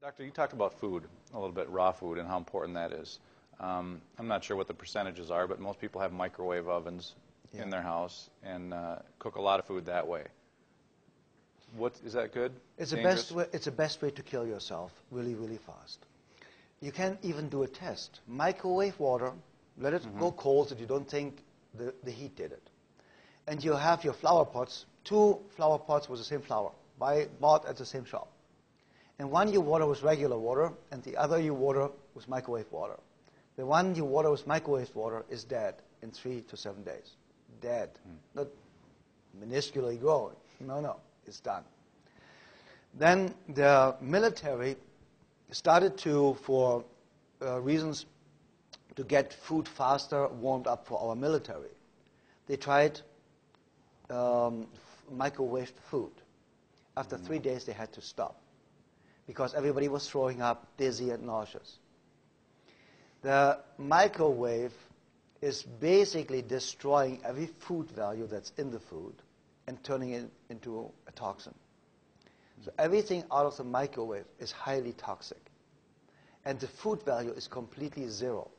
Doctor, you talked about food a little bit, raw food, and how important that is. I'm not sure what the percentages are, but most people have microwave ovens in their house and cook a lot of food that way. Is that good? It's the best way to kill yourself really, really fast. You can even do a test. Microwave water, let it go cold so you don't think the heat did it. And you have your flower pots, 2 flower pots with the same flower, bought at the same shop. And one you water with regular water, and the other you water with microwave water. The one you water with microwave water is dead in 3 to 7 days. Dead. Not minusculely growing. No, it's done. Then the military started to, for reasons to get food faster warmed up for our military, they tried microwaved food. After 3 days, they had to stop because everybody was throwing up, dizzy, and nauseous. The microwave is basically destroying every food value that's in the food and turning it into a toxin. So everything out of the microwave is highly toxic. And the food value is completely zero.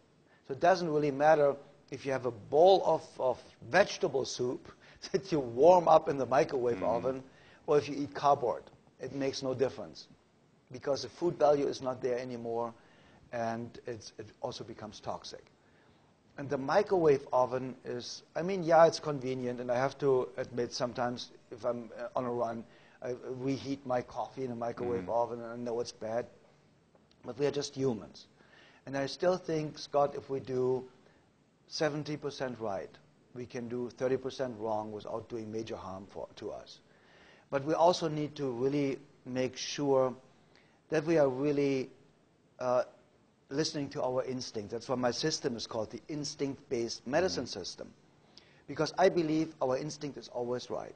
So it doesn't really matter if you have a bowl of vegetable soup that you warm up in the microwave oven or if you eat cardboard. It makes no difference because the food value is not there anymore and it also becomes toxic. And the microwave oven is, it's convenient, and I have to admit sometimes if I'm on a run, I reheat my coffee in a microwave oven, and I know it's bad. But we are just humans. And I still think, Scott, if we do 70% right, we can do 30% wrong without doing major harm to us. But we also need to really make sure that we are really listening to our instinct. That's why my system is called the instinct-based medicine system. Because I believe our instinct is always right.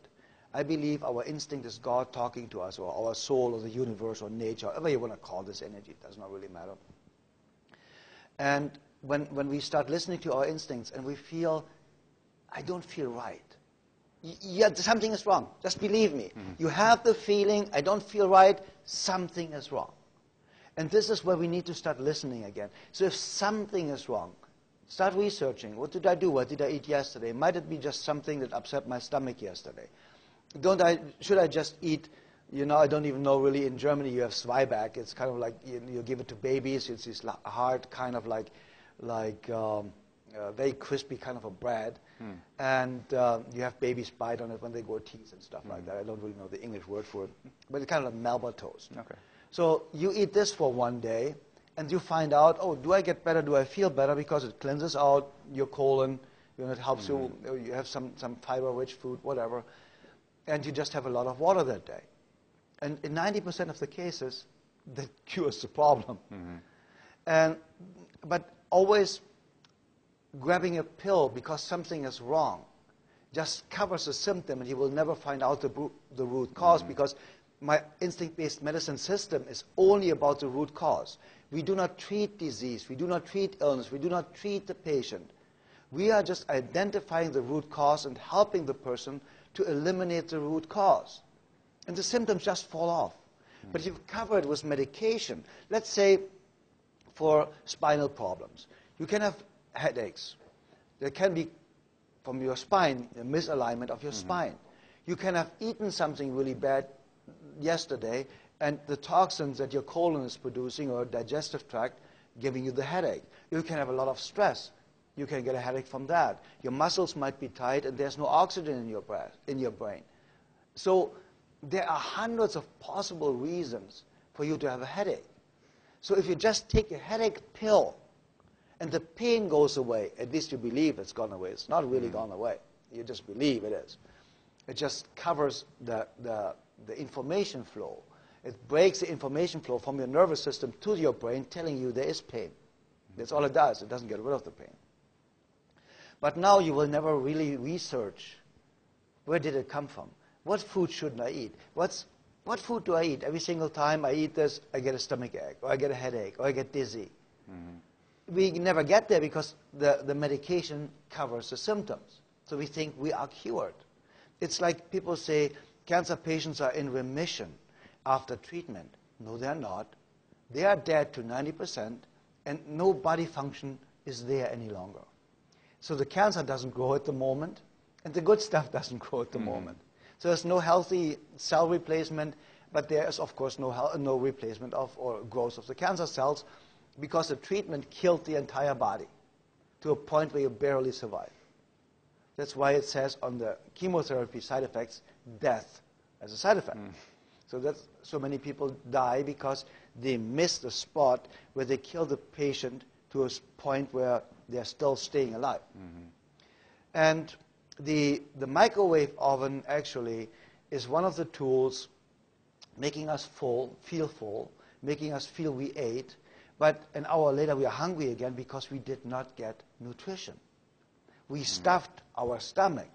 I believe our instinct is God talking to us, or our soul, or the universe, or nature, however you want to call this energy. It does not really matter. And when we start listening to our instincts and we feel, I don't feel right. Something is wrong. Just believe me. You have the feeling, I don't feel right, something is wrong. And this is where we need to start listening again. So if something is wrong, start researching. What did I do? What did I eat yesterday? Might it be just something that upset my stomach yesterday? Should I just eat, I don't even know really, in Germany you have Zwieback. It's kind of like, you give it to babies. It's this hard kind of like very crispy kind of a bread. And you have babies bite on it when they go teeth and stuff like that. I don't really know the English word for it. But it's kind of like Melba toast. Okay. So you eat this for one day, and you find out, do I get better? Do I feel better? Because it cleanses out your colon. It helps you. You have some fiber-rich food, whatever. And you just have a lot of water that day. And in 90% of the cases, that cures the problem. But always grabbing a pill because something is wrong just covers the symptom, and you will never find out the root cause because my instinct-based medicine system is only about the root cause. We do not treat disease. We do not treat illness. We do not treat the patient. We are just identifying the root cause and helping the person to eliminate the root cause. And the symptoms just fall off. But if you cover it with medication, let's say for spinal problems, you can have headaches. There can be, from your spine, a misalignment of your spine. You can have eaten something really bad yesterday, and the toxins that your colon is producing or digestive tract giving you the headache. You can have a lot of stress. You can get a headache from that. Your muscles might be tight, and there's no oxygen in your brain. So there are hundreds of possible reasons for you to have a headache. So if you just take a headache pill and the pain goes away, at least you believe it's gone away. It's not really gone away. You just believe it is. It just covers the information flow. It breaks the information flow from your nervous system to your brain, telling you there is pain. That's all it does. It doesn't get rid of the pain. But now you will never really research where did it come from. What food shouldn't I eat? What food do I eat? Every single time I eat this, I get a stomach ache, or I get a headache, or I get dizzy. We never get there because the medication covers the symptoms. So we think we are cured. It's like people say cancer patients are in remission after treatment. No, they're not. they are dead to 90%, and no body function is there any longer. So the cancer doesn't grow at the moment, and the good stuff doesn't grow at the moment. So there's no healthy cell replacement, but there is, of course, no replacement of or growth of the cancer cells, because the treatment killed the entire body to a point where you barely survive. That's why it says on the chemotherapy side effects, death as a side effect. So many people die because they miss the spot where they kill the patient to a point where they're still staying alive. And the microwave oven actually is one of the tools making us feel full, making us feel we ate, but an hour later we are hungry again because we did not get nutrition. We stuffed our stomach.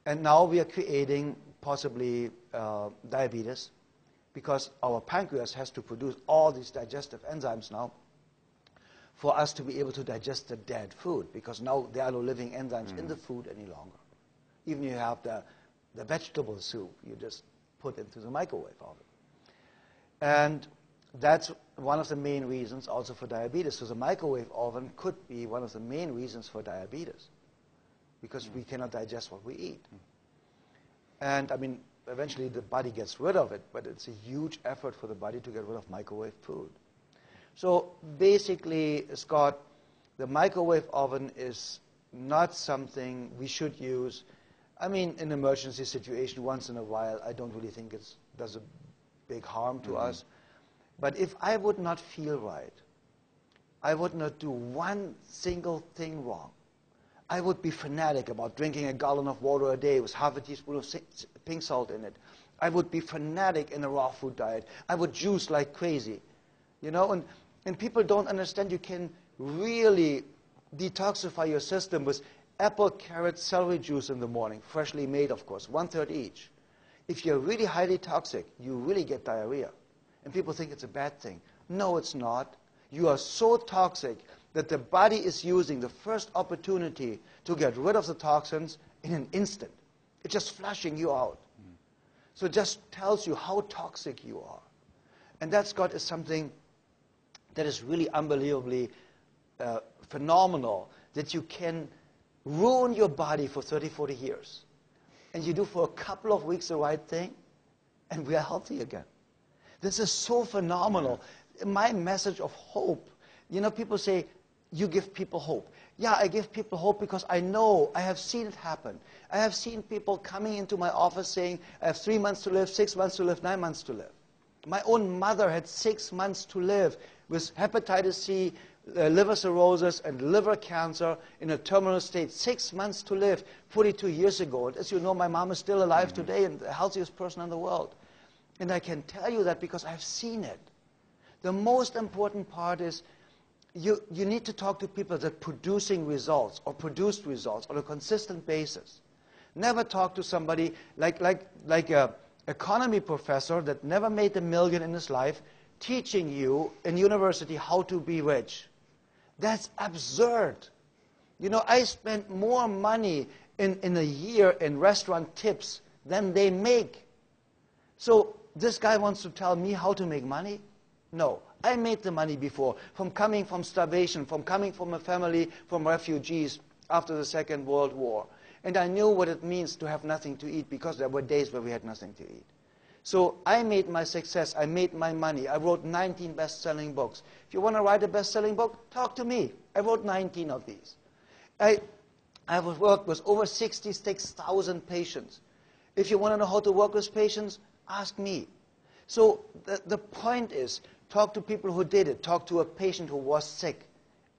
And now we are creating possibly diabetes, because our pancreas has to produce all these digestive enzymes now for us to be able to digest the dead food, because now there are no living enzymes in the food any longer. Even if you have the vegetable soup, you just put into the microwave oven. And that's one of the main reasons also for diabetes. So the microwave oven could be one of the main reasons for diabetes, because we cannot digest what we eat. And I mean, eventually the body gets rid of it, but it's a huge effort for the body to get rid of microwave food. So basically, Scott, the microwave oven is not something we should use. I mean, in an emergency situation, once in a while, I don't really think it does a big harm to us. But if I would not feel right, I would not do one single thing wrong, I would be fanatic about drinking a gallon of water a day with half a teaspoon of pink salt in it. I would be fanatic in a raw food diet. I would juice like crazy. You know, and people don't understand you can really detoxify your system with apple, carrot, celery juice in the morning, freshly made, of course, 1/3 each. If you're really highly toxic, you really get diarrhea. And people think it's a bad thing. No, it's not. You are so toxic that the body is using the first opportunity to get rid of the toxins in an instant. It's just flushing you out. So it just tells you how toxic you are. And that, Scott, is something that is really unbelievably phenomenal, that you can ruin your body for 30, 40 years. And you do for a couple of weeks the right thing, and we are healthy again. This is so phenomenal. My message of hope, you know, people say, you give people hope. Yeah, I give people hope because I know, I have seen it happen. I have seen people coming into my office saying, I have 3 months to live, 6 months to live, 9 months to live. My own mother had 6 months to live with hepatitis C, liver cirrhosis, and liver cancer in a terminal state. 6 months to live 42 years ago. And as you know, my mom is still alive today and the healthiest person in the world. And I can tell you that because I've seen it. The most important part is you need to talk to people that are producing results or produced results on a consistent basis. Never talk to somebody like a economy professor that never made $1 million in his life teaching you in university how to be rich. That's absurd. You know, I spent more money in a year in restaurant tips than they make. So this guy wants to tell me how to make money? No. I made the money before, from coming from starvation, from coming from a family from refugees after the Second World War. And I knew what it means to have nothing to eat, because there were days where we had nothing to eat. So I made my success. I made my money. I wrote 19 best-selling books. If you want to write a best-selling book, talk to me. I wrote 19 of these. I have worked with over 66,000 patients. If you want to know how to work with patients, ask me. So the point is, talk to people who did it. Talk to a patient who was sick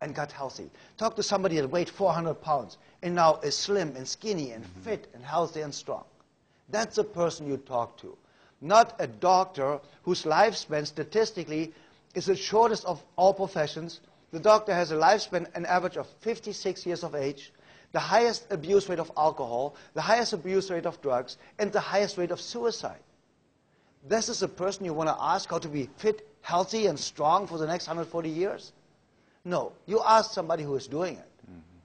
and got healthy. Talk to somebody that weighed 400 pounds and now is slim and skinny and fit and healthy and strong. That's the person you talk to. Not a doctor whose lifespan statistically is the shortest of all professions. The doctor has a lifespan, an average of 56 years of age, the highest abuse rate of alcohol, the highest abuse rate of drugs, and the highest rate of suicide. This is a person you want to ask how to be fit, healthy, and strong for the next 140 years? No. You ask somebody who is doing it.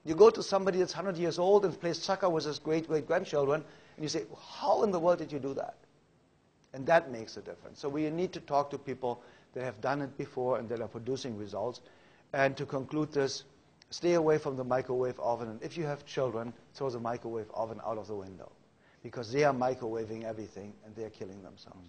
You go to somebody that's 100 years old and plays soccer with his great-great-grandchildren, and you say, how in the world did you do that? And that makes a difference. So we need to talk to people They have done it before, and they are producing results. And to conclude this, stay away from the microwave oven. And if you have children, throw the microwave oven out of the window, because they are microwaving everything, and they are killing themselves.